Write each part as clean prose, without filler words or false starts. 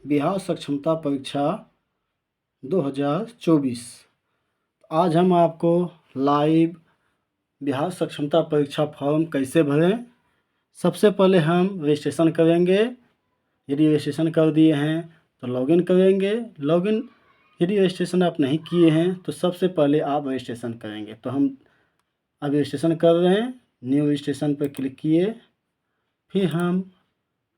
बिहार सक्षमता परीक्षा 2024। आज हम आपको लाइव बिहार सक्षमता परीक्षा फॉर्म कैसे भरें। सबसे पहले हम रजिस्ट्रेशन करेंगे। यदि रजिस्ट्रेशन कर दिए हैं तो लॉगिन करेंगे। लॉगिन यदि रजिस्ट्रेशन आप नहीं किए हैं तो सबसे पहले आप रजिस्ट्रेशन करेंगे। तो हम अभी रजिस्ट्रेशन कर रहे हैं। न्यू रजिस्ट्रेशन पर क्लिक किए, फिर हम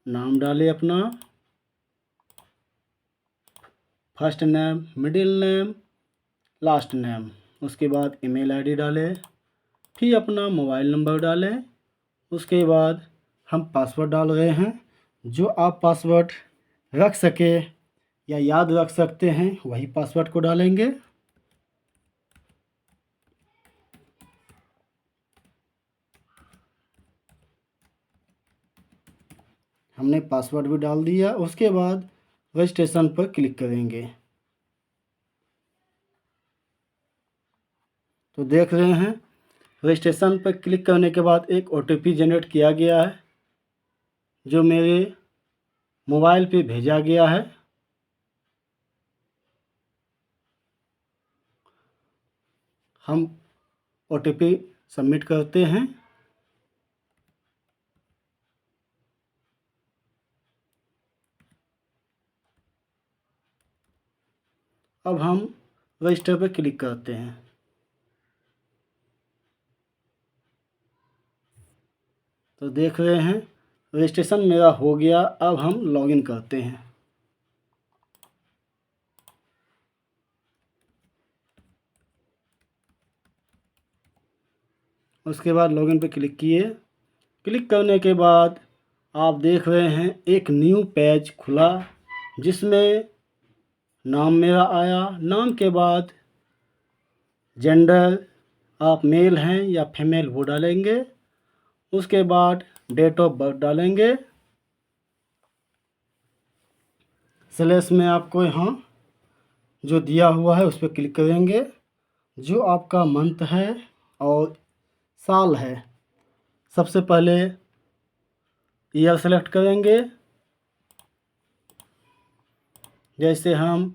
नाम डालें अपना, first name, middle name, last name. उसके बाद ईमेल आईडी डालें, फिर अपना मोबाइल नंबर डालें। उसके बाद हम पासवर्ड डाल रहे हैं। जो आप पासवर्ड रख सके या याद रख सकते हैं वही पासवर्ड को डालेंगे। हमने पासवर्ड भी डाल दिया। उसके बाद रजिस्ट्रेशन पर क्लिक करेंगे। तो देख रहे हैं रजिस्ट्रेशन पर क्लिक करने के बाद एक OTP जनरेट किया गया है, जो मेरे मोबाइल पे भेजा गया है। हम OTP सबमिट करते हैं। अब हम रजिस्टर पर क्लिक करते हैं। तो देख रहे हैं रजिस्ट्रेशन मेरा हो गया। अब हम लॉगिन करते हैं। उसके बाद लॉगिन पे क्लिक किए। क्लिक करने के बाद आप देख रहे हैं एक न्यू पेज खुला, जिसमें नाम मेरा आया। नाम के बाद जेंडर, आप मेल हैं या फीमेल वो डालेंगे। उसके बाद डेट ऑफ बर्थ डालेंगे। स्लैश में आपको यहाँ जो दिया हुआ है उस पर क्लिक करेंगे। जो आपका मंथ है और साल है, सबसे पहले ईयर सेलेक्ट करेंगे। जैसे हम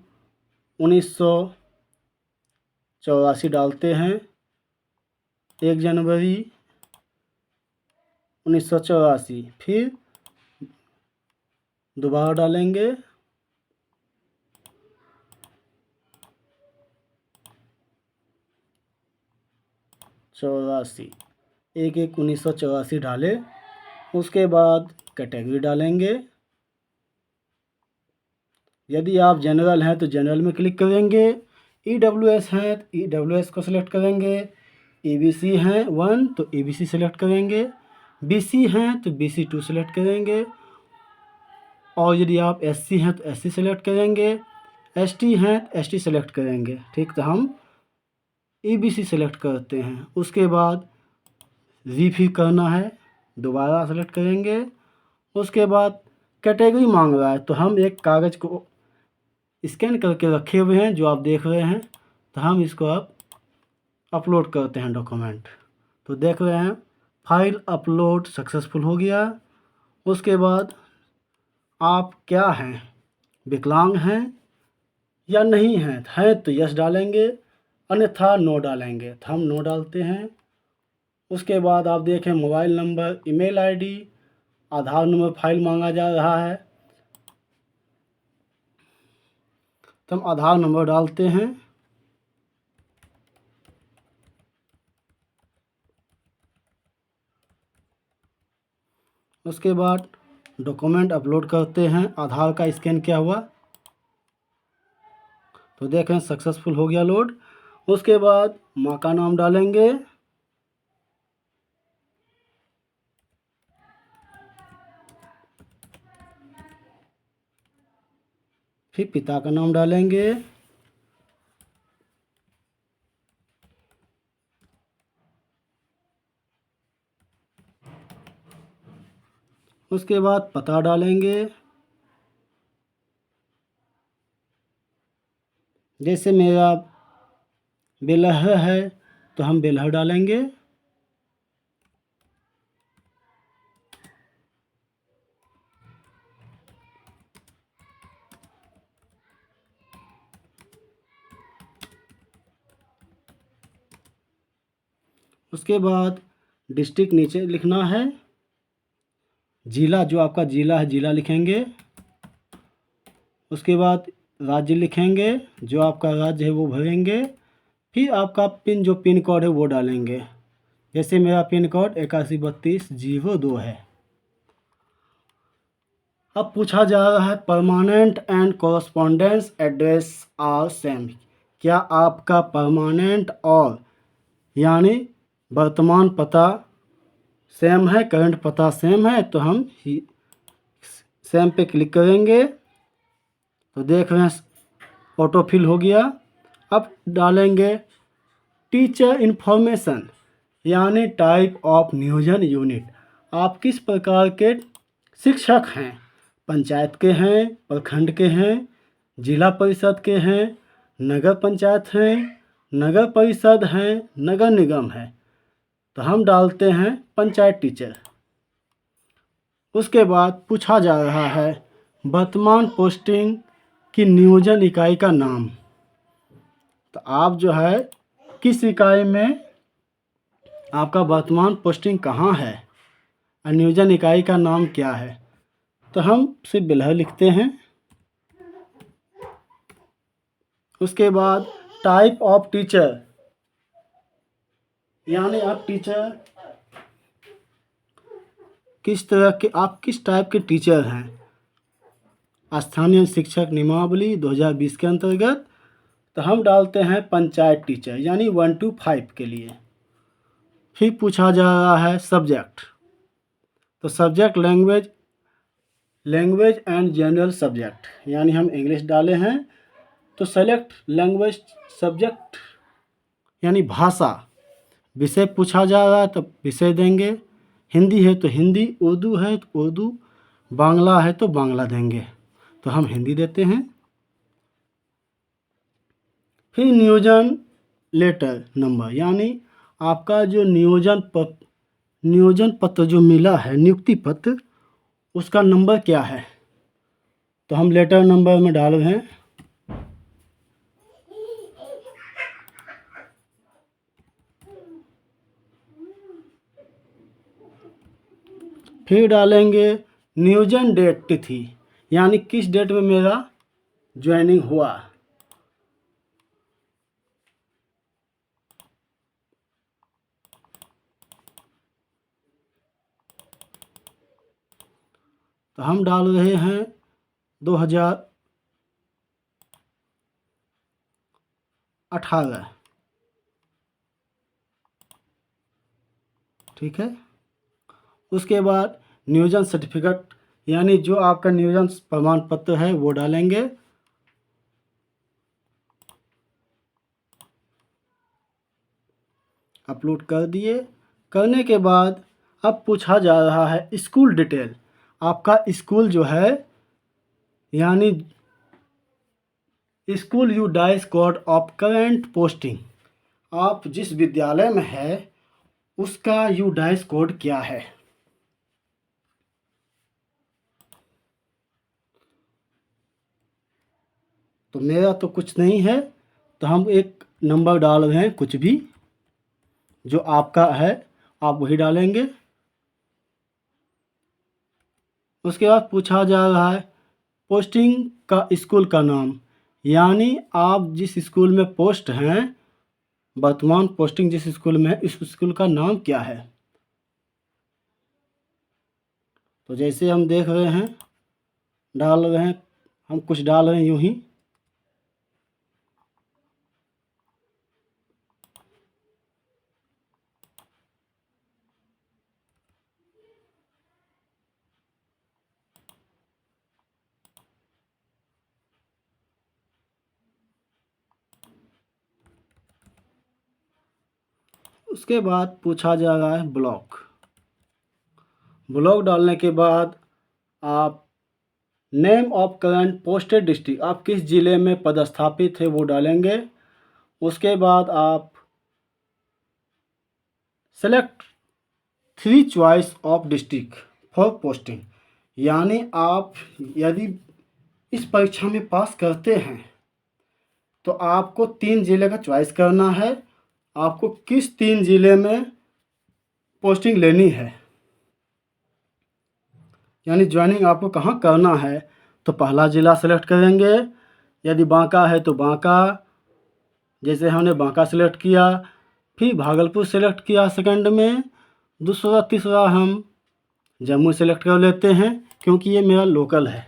1984 डालते हैं, 1 जनवरी 1984। फिर दोबारा डालेंगे, 84, 1/1/1984 डालें। उसके बाद कैटेगरी डालेंगे। यदि आप जनरल हैं तो जनरल में क्लिक करेंगे। EWS हैं तो EWS को सिलेक्ट करेंगे। ABC हैं 1 तो ABC सेलेक्ट करेंगे। BC हैं तो BC2 सेलेक्ट करेंगे। और यदि आप SC हैं तो SC सेलेक्ट करेंगे। ST हैं तो ST सेलेक्ट करेंगे। ठीक, तो हम EBC सेलेक्ट करते हैं। उसके बाद रीफिल करना है, दोबारा सेलेक्ट करेंगे। उसके बाद कैटेगरी मांग रहा है तो हम एक कागज़ को स्कैन करके रखे हुए हैं जो आप देख रहे हैं। तो हम इसको अब अपलोड करते हैं डॉक्यूमेंट। तो देख रहे हैं फाइल अपलोड सक्सेसफुल हो गया। उसके बाद आप क्या हैं, विकलांग हैं या नहीं हैं तो यस डालेंगे, अन्यथा नो डालेंगे। तो हम नो डालते हैं। उसके बाद आप देखें मोबाइल नंबर, ईमेल आईडी, आधार नंबर फाइल मांगा जा रहा है, तो हम आधार नंबर डालते हैं। उसके बाद डॉक्यूमेंट अपलोड करते हैं। आधार का स्कैन किया हुआ। तो देखें सक्सेसफुल हो गया लोड। उसके बाद माँ का नाम डालेंगे। फिर पिता का नाम डालेंगे। उसके बाद पता डालेंगे। जैसे मेरा बेलहर है तो हम बेलहर डालेंगे। उसके बाद डिस्ट्रिक्ट नीचे लिखना है, जिला जो आपका जिला है जिला लिखेंगे, उसके बाद राज्य लिखेंगे, जो आपका राज्य है वो भरेंगे, फिर आपका पिन जो पिन कोड है वो डालेंगे। जैसे मेरा पिन कोड 813202 है। अब पूछा जा रहा है permanent and correspondence address are same, क्या आपका परमानेंट और यानी वर्तमान पता सेम है, करंट पता सेम है, तो हम सेम पे क्लिक करेंगे तो देख रहे हैं ऑटो फिल हो गया। अब डालेंगे टीचर इन्फॉर्मेशन यानी टाइप ऑफ नियोजन यूनिट, आप किस प्रकार के शिक्षक हैं, पंचायत के हैं, प्रखंड के हैं, जिला परिषद के हैं, नगर पंचायत हैं, नगर परिषद हैं, नगर निगम है, तो हम डालते हैं पंचायत टीचर। उसके बाद पूछा जा रहा है वर्तमान पोस्टिंग की नियोजन इकाई का नाम, तो आप जो है किस इकाई में आपका वर्तमान पोस्टिंग कहाँ है और नियोजन इकाई का नाम क्या है, तो हम सिर्फ बिल्हर लिखते हैं। उसके बाद टाइप ऑफ टीचर यानी आप टीचर किस तरह के, आप किस टाइप के टीचर हैं। स्थानीय शिक्षक नियमावली 2020 के अंतर्गत, तो हम डालते हैं पंचायत टीचर यानी 1 to 5 के लिए। फिर पूछा जा रहा है सब्जेक्ट, तो subject language and general subject यानी हम इंग्लिश डाले हैं, तो सेलेक्ट लैंग्वेज सब्जेक्ट यानी भाषा। विषय पूछा जा रहा है तो विषय देंगे, हिंदी है तो हिंदी, उर्दू है तो उर्दू, बांग्ला है तो बांग्ला देंगे, तो हम हिंदी देते हैं। फिर नियोजन लेटर नंबर यानी आपका जो नियोजन पत्र जो मिला है, नियुक्ति पत्र, उसका नंबर क्या है, तो हम लेटर नंबर में डाल रहे हैं। फिर डालेंगे नियोजन डेट तिथि यानी किस डेट में मेरा ज्वाइनिंग हुआ, तो हम डाल रहे हैं 2018। ठीक है। उसके बाद नियोजन सर्टिफिकेट यानी जो आपका नियोजन प्रमाण पत्र है वो डालेंगे। अपलोड कर दिए। करने के बाद अब पूछा जा रहा है स्कूल डिटेल, आपका स्कूल जो है यानी school you dice code of current posting, आप जिस विद्यालय में है उसका यू डाइस कोड क्या है। तो मेरा तो कुछ नहीं है, तो हम एक नंबर डाल रहे हैं, कुछ भी जो आपका है आप वही डालेंगे। उसके बाद पूछा जा रहा है पोस्टिंग का स्कूल का नाम, यानी आप जिस स्कूल में पोस्ट हैं, वर्तमान पोस्टिंग जिस स्कूल में है इस स्कूल का नाम क्या है। तो जैसे हम देख रहे हैं डाल रहे हैं, हम कुछ डाल रहे हैं यूं ही। उसके बाद पूछा जा रहा है ब्लॉक डालने के बाद आप name of current posted district, आप किस ज़िले में पदस्थापित है वो डालेंगे। उसके बाद आप select 3 choice of district for posting, यानी आप यदि इस परीक्षा में पास करते हैं तो आपको 3 ज़िले का चॉइस करना है, आपको किस 3 ज़िले में पोस्टिंग लेनी है, यानी ज्वाइनिंग आपको कहाँ करना है, तो पहला ज़िला सेलेक्ट करेंगे। यदि बांका है तो बांका, जैसे हमने बांका सेलेक्ट किया। फिर भागलपुर सेलेक्ट किया सेकंड में। दूसरा तीसरा हम जम्मू सेलेक्ट कर लेते हैं, क्योंकि ये मेरा लोकल है।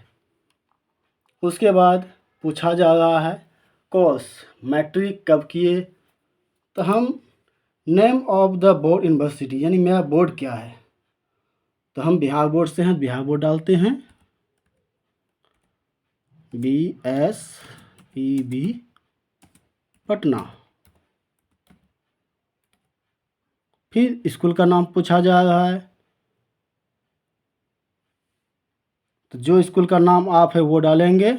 उसके बाद पूछा जा रहा है कोर्स मैट्रिक कब किए, तो हम name of the board university, यानी मेरा बोर्ड क्या है, तो हम बिहार बोर्ड से हैं, बिहार बोर्ड डालते हैं, BSEB पटना। फिर स्कूल का नाम पूछा जा रहा है, तो जो स्कूल का नाम आप है वो डालेंगे।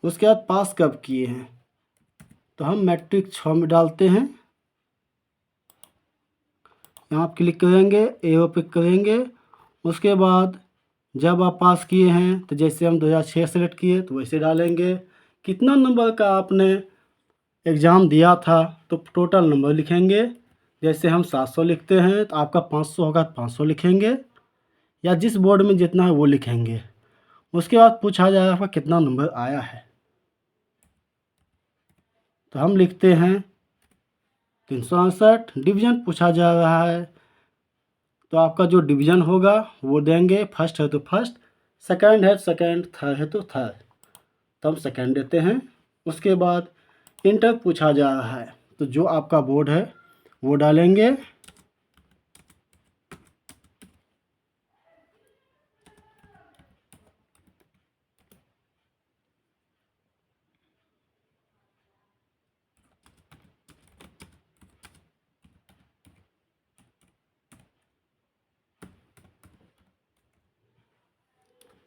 उसके बाद पास कब किए हैं, तो हम मैट्रिक 6 में डालते हैं। यहाँ आप क्लिक करेंगे, एओ पे करेंगे। उसके बाद जब आप पास किए हैं, तो जैसे हम 2006 सेलेक्ट किए तो वैसे डालेंगे। कितना नंबर का आपने एग्ज़ाम दिया था, तो टोटल नंबर लिखेंगे। जैसे हम 700 लिखते हैं तो आपका 500 होगा तो 500 लिखेंगे, या जिस बोर्ड में जितना है वो लिखेंगे। उसके बाद पूछा जाएगा आपका कितना नंबर आया है, तो हम लिखते हैं 368। डिवीज़न पूछा जा रहा है, तो आपका जो डिवीज़न होगा वो देंगे। फर्स्ट है तो फर्स्ट, सेकंड है सेकंड, थर्ड है तो थर्ड, तो हम सेकंड देते हैं। उसके बाद इंटर पूछा जा रहा है, तो जो आपका बोर्ड है वो डालेंगे।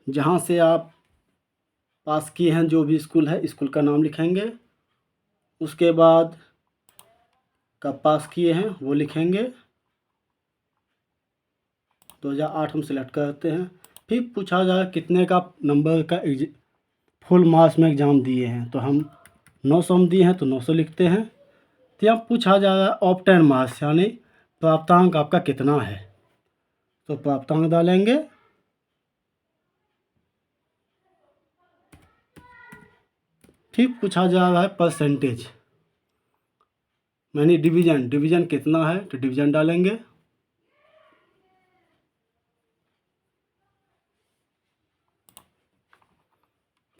जहाँ से आप पास किए हैं, जो भी स्कूल है, स्कूल का नाम लिखेंगे। उसके बाद कब पास किए हैं वो लिखेंगे। 2008 हम सिलेक्ट करते हैं। फिर पूछा जाए कितने का नंबर का फुल मार्क्स में एग्ज़ाम दिए हैं, तो हम 900 में दिए हैं तो 900 लिखते हैं। तो यहाँ पूछा जा रहा है ऑफ 10 मार्क्स, यानी प्राप्तांक आपका कितना है, तो प्राप्तांक डालेंगे। फिर पूछा जा रहा है परसेंटेज, यानी डिवीज़न कितना है, तो डिवीज़न डालेंगे।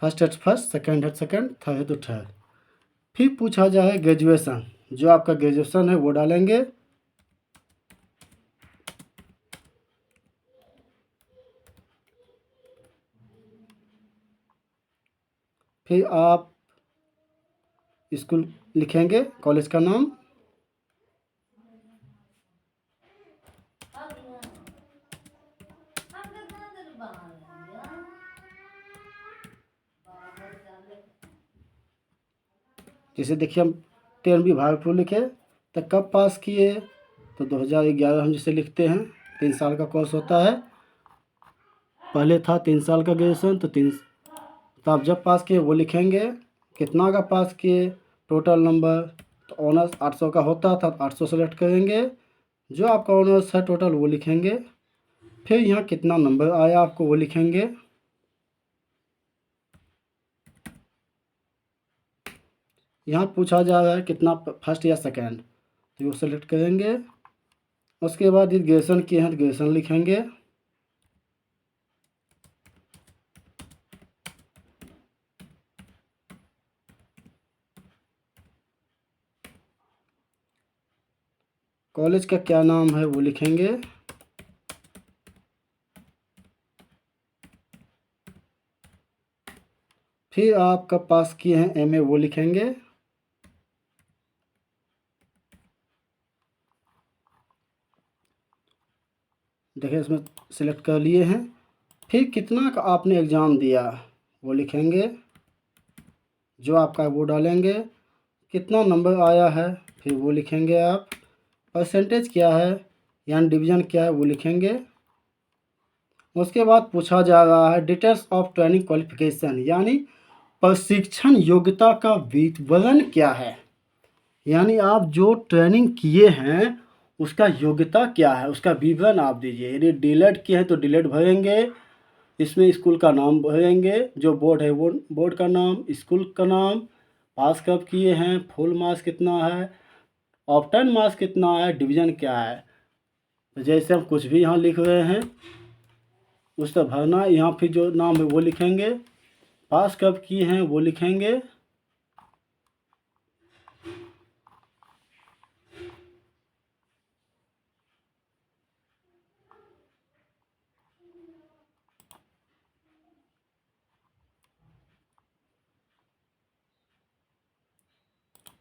फर्स्ट है फर्स्ट, सेकंड है सेकंड, थर्ड है तो थर्ड। फिर पूछा जा रहा है ग्रेजुएशन, जो आपका ग्रेजुएशन है वो डालेंगे। फिर आप स्कूल लिखेंगे, कॉलेज का नाम। जैसे देखिए हम 13वीं भागलपुर लिखे, तो कब पास किए, तो 2011 हम जिसे लिखते हैं। 3 साल का कोर्स होता है, पहले था 3 साल का ग्रेजुएशन, तो आप जब पास किए वो लिखेंगे। कितना का पास किए, टोटल नंबर, तो ऑनर्स 800 का होता था, 800 सेलेक्ट करेंगे। जो आपका ऑनर्स है टोटल वो लिखेंगे। फिर यहाँ कितना नंबर आया आपको वो लिखेंगे। यहाँ पूछा जा रहा है कितना फर्स्ट या सेकंड, तो वो सेलेक्ट करेंगे। उसके बाद यदि ग्रेजुएशन किए हैं तो ग्रेजुएशन लिखेंगे। कॉलेज का क्या नाम है वो लिखेंगे। फिर आप कब पास किए हैं एमए वो लिखेंगे। देखिए इसमें सिलेक्ट कर लिए हैं। फिर कितना का आपने एग्ज़ाम दिया वो लिखेंगे, जो आपका वो डालेंगे। कितना नंबर आया है फिर वो लिखेंगे आप। परसेंटेज क्या है, यानी डिवीज़न क्या है वो लिखेंगे। उसके बाद पूछा जा रहा है डिटेल्स ऑफ ट्रेनिंग क्वालिफिकेशन, यानी प्रशिक्षण योग्यता का विवरण क्या है। यानी आप जो ट्रेनिंग किए हैं उसका योग्यता क्या है, उसका विवरण आप दीजिए। यदि डीलेट किए हैं तो डीलेट भरेंगे, इसमें स्कूल का नाम भरेंगे, जो बोर्ड है वो बोर्ड का नाम, स्कूल का नाम, पास कब किए हैं, फुल मार्क्स कितना है, ऑप्टन मार्क्स कितना है, डिवीज़न क्या है। तो जैसे हम कुछ भी यहाँ लिख रहे हैं उसका भरना, यहाँ फिर जो नाम है वो लिखेंगे, पास कब किए हैं वो लिखेंगे।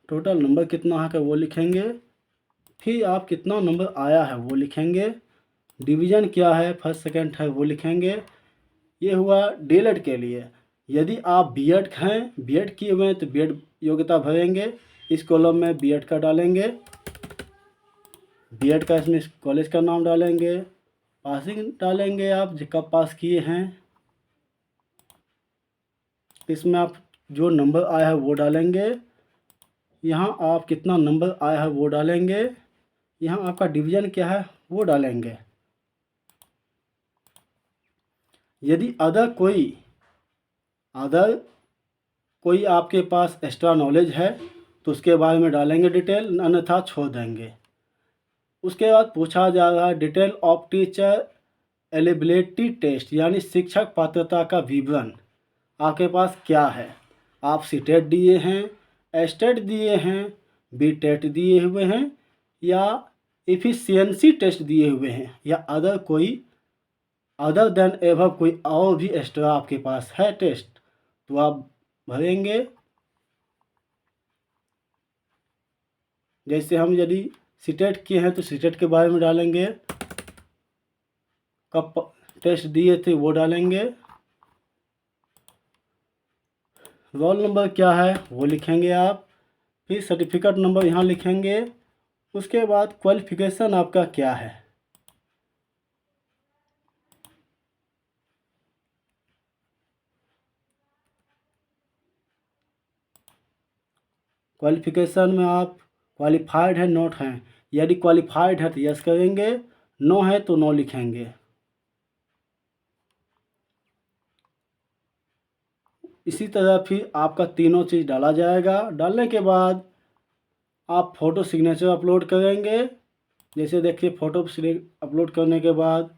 टोटल नंबर कितना है वो लिखेंगे, फिर आप कितना नंबर आया है वो लिखेंगे, डिवीज़न क्या है, फर्स्ट सेकंड थर्ड वो लिखेंगे। ये हुआ डीएलएड के लिए। यदि आप बीएड हैं, बीएड किए हुए हैं तो बीएड योग्यता भरेंगे, इस कॉलम में बीएड का डालेंगे, बीएड का इसमें कॉलेज का नाम डालेंगे, पासिंग डालेंगे आप कब पास किए हैं, इसमें आप जो नंबर आया है वो डालेंगे, यहाँ आप कितना नंबर आया है वो डालेंगे, यहाँ आपका डिवीज़न क्या है वो डालेंगे। यदि अदर कोई आपके पास एक्स्ट्रा नॉलेज है तो उसके बारे में डालेंगे डिटेल, अन्यथा छोड़ देंगे। उसके बाद पूछा जा रहा है detail of teacher eligibility test, यानी शिक्षक पात्रता का विवरण आपके पास क्या है। आप सीटेट दिए हैं, एस्टेट दिए हैं, बीटेट दिए हुए हैं, या एफिशिएंसी टेस्ट दिए हुए हैं, या अदर देन एवं कोई और भी एक्स्ट्रा आपके पास है टेस्ट, तो आप भरेंगे। जैसे हम यदि सीटेट किए हैं तो सीटेट के बारे में डालेंगे, कब टेस्ट दिए थे वो डालेंगे, रोल नंबर क्या है वो लिखेंगे आप, फिर सर्टिफिकेट नंबर यहाँ लिखेंगे। उसके बाद क्वालिफिकेशन आपका क्या है, क्वालिफिकेशन में आप क्वालिफाइड है नॉट हैं, यदि क्वालिफाइड है तो यस करेंगे, नो है तो नो लिखेंगे। इसी तरह फिर आपका तीनों चीज़ डाला जाएगा। डालने के बाद आप फ़ोटो सिग्नेचर अपलोड करेंगे। जैसे देखिए फ़ोटो अपलोड करने के बाद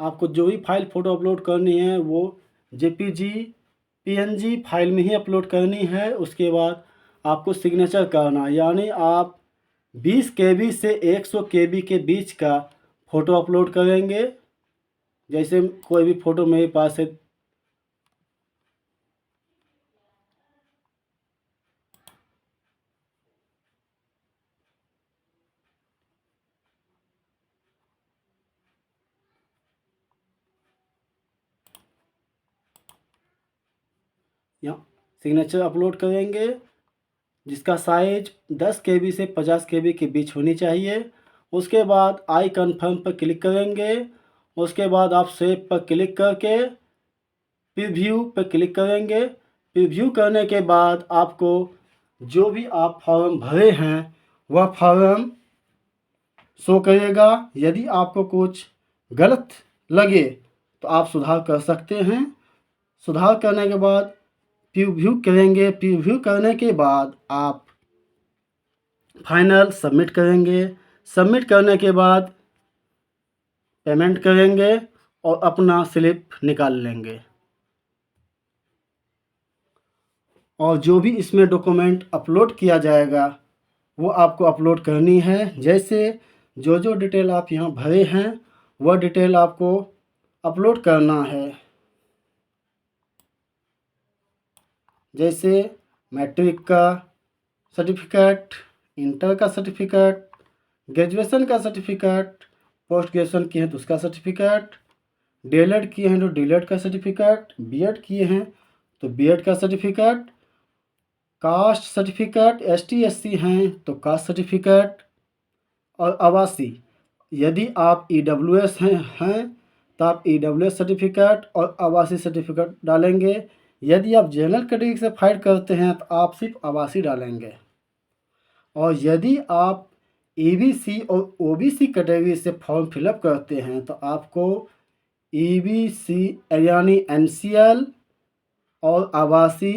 आपको जो भी फाइल फ़ोटो अपलोड करनी है वो जेपीजी पीएनजी फाइल में ही अपलोड करनी है। उसके बाद आपको सिग्नेचर करना, यानी आप 20 केबी से 100 केबी के बीच का फ़ोटो अपलोड करेंगे। जैसे कोई भी फ़ोटो मेरे पास है, यहाँ सिग्नेचर अपलोड करेंगे जिसका साइज 10 केबी से 50 केबी के बीच होनी चाहिए। उसके बाद आई कन्फर्म पर क्लिक करेंगे। उसके बाद आप सेव पर क्लिक करके प्रीव्यू पर क्लिक करेंगे। प्रीव्यू करने के बाद आपको जो भी आप फॉर्म भरे हैं वह फॉर्म शो करेगा। यदि आपको कुछ गलत लगे तो आप सुधार कर सकते हैं। सुधार करने के बाद प्रीव्यू करेंगे। प्रीव्यू करने के बाद आप फाइनल सबमिट करेंगे। सबमिट करने के बाद पेमेंट करेंगे और अपना स्लिप निकाल लेंगे। और जो भी इसमें डॉक्यूमेंट अपलोड किया जाएगा वो आपको अपलोड करनी है। जैसे जो जो डिटेल आप यहाँ भरे हैं वह डिटेल आपको अपलोड करना है। जैसे मैट्रिक का सर्टिफिकेट, इंटर का सर्टिफिकेट, ग्रेजुएशन का सर्टिफिकेट, पोस्ट ग्रेजुएशन किए हैं तो उसका सर्टिफिकेट, डीएलएड किए हैं तो डीएलएड का सर्टिफिकेट, बीएड किए हैं तो बीएड का certificate, caste certificate, ST SC हैं तो कास्ट सर्टिफिकेट, और आवासी यदि आप EWS हैं तो आप EWS सर्टिफिकेट और आवासीय सर्टिफिकेट डालेंगे। यदि आप जनरल कैटेगरी से फाइल करते हैं तो आप सिर्फ आवासीय डालेंगे। और यदि आप EBC और OBC कैटेगरी से फॉर्म फिलअप करते हैं तो आपको EBC यानी NCL और आवासीय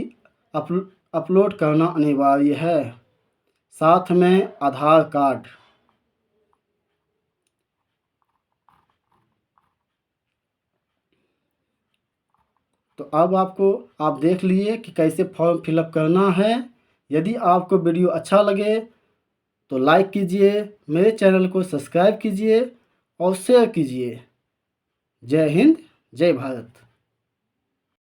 अपलोड करना अनिवार्य है, साथ में आधार कार्ड। तो अब आप देख लिए कि कैसे फॉर्म फिलअप करना है। यदि आपको वीडियो अच्छा लगे तो लाइक कीजिए, मेरे चैनल को सब्सक्राइब कीजिए और शेयर कीजिए। जय हिंद, जय भारत।